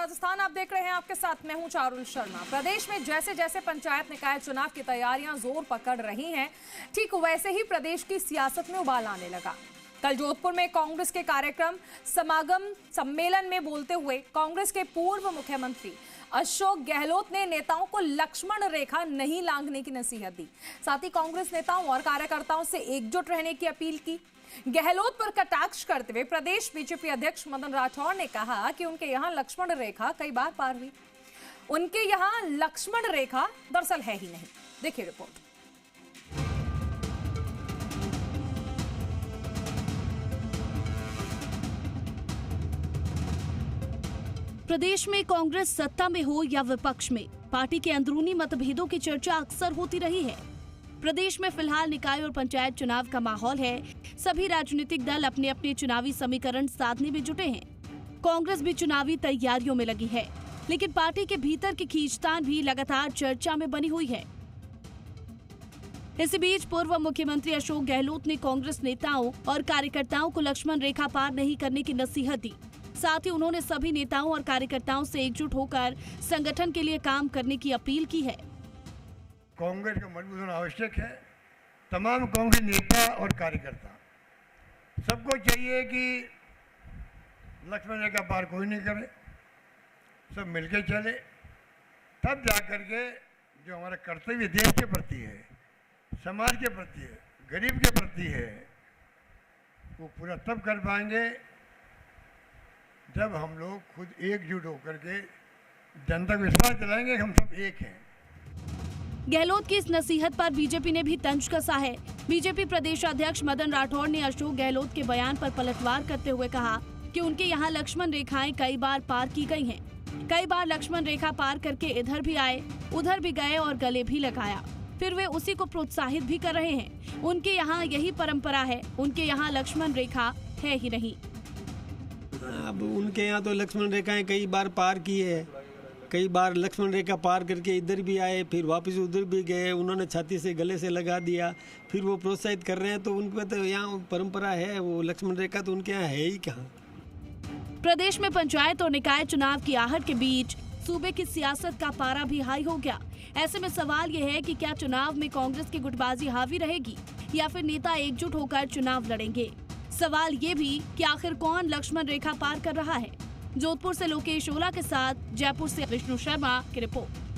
राजस्थान आप देख रहे हैं, आपके साथ मैं हूं चारुल शर्मा। प्रदेश में जैसे जैसे पंचायत निकाय चुनाव की तैयारियां जोर पकड़ रही हैं, ठीक वैसे ही प्रदेश की सियासत में उबाल आने लगा। कल जोधपुर में कांग्रेस के कार्यक्रम समागम सम्मेलन में बोलते हुए कांग्रेस के पूर्व मुख्यमंत्री अशोक गहलोत ने नेताओं को लक्ष्मण रेखा नहीं लांघने की नसीहत दी। साथ ही कांग्रेस नेताओं और कार्यकर्ताओं से एकजुट रहने की अपील की। गहलोत पर कटाक्ष करते हुए प्रदेश बीजेपी अध्यक्ष मदन राठौर ने कहा कि उनके यहां लक्ष्मण रेखा कई बार पार हुई। उनके यहां लक्ष्मण रेखा दरअसल है ही नहीं। देखिए रिपोर्ट। प्रदेश में कांग्रेस सत्ता में हो या विपक्ष में, पार्टी के अंदरूनी मतभेदों की चर्चा अक्सर होती रही है। प्रदेश में फिलहाल निकाय और पंचायत चुनाव का माहौल है। सभी राजनीतिक दल अपने अपने चुनावी समीकरण साधने में जुटे हैं। कांग्रेस भी चुनावी तैयारियों में लगी है, लेकिन पार्टी के भीतर की खींचतान भी लगातार चर्चा में बनी हुई है। इसी बीच पूर्व मुख्यमंत्री अशोक गहलोत ने कांग्रेस नेताओं और कार्यकर्ताओं को लक्ष्मण रेखा पार नहीं करने की नसीहत दी। साथ ही उन्होंने सभी नेताओं और कार्यकर्ताओं से एकजुट होकर संगठन के लिए काम करने की अपील की है। कांग्रेस का मजबूत होना आवश्यक है। तमाम कांग्रेस नेता और कार्यकर्ता सबको चाहिए कि लक्ष्मण रेखा पार कोई नहीं करे, सब मिलके चले, तब जाकर के जो हमारा कर्तव्य देश के प्रति है, समाज के प्रति है, गरीब के प्रति है, वो पूरा तब कर पाएंगे जब हम लोग खुद एकजुट होकर के जनता को विश्वास दिलाएंगे कि हम सब एक हैं। गहलोत की इस नसीहत पर बीजेपी ने भी तंज कसा है। बीजेपी प्रदेश अध्यक्ष मदन राठौर ने अशोक गहलोत के बयान पर पलटवार करते हुए कहा कि उनके यहाँ लक्ष्मण रेखाएं कई बार पार की गई हैं। कई बार लक्ष्मण रेखा पार करके इधर भी आए, उधर भी गए और गले भी लगाया, फिर वे उसी को प्रोत्साहित भी कर रहे हैं। उनके यहाँ यही परंपरा है, उनके यहाँ लक्ष्मण रेखा है ही नहीं। अब उनके यहाँ तो लक्ष्मण रेखाएं कई बार पार की है, कई बार लक्ष्मण रेखा पार करके इधर भी आए, फिर वापस उधर भी गए, उन्होंने छाती से गले से लगा दिया, फिर वो प्रोत्साहित कर रहे हैं। तो उनके तो यहाँ परंपरा है, वो लक्ष्मण रेखा तो उनके यहाँ है ही कहाँ। प्रदेश में पंचायत और निकाय चुनाव की आहट के बीच सूबे की सियासत का पारा भी हाई हो गया। ऐसे में सवाल ये है कि क्या चुनाव में कांग्रेस की गुटबाजी हावी रहेगी या फिर नेता एकजुट होकर चुनाव लड़ेंगे। सवाल ये भी कि आखिर कौन लक्ष्मण रेखा पार कर रहा है। जोधपुर से लोकेश ओला के साथ जयपुर से विष्णु शर्मा की रिपोर्ट।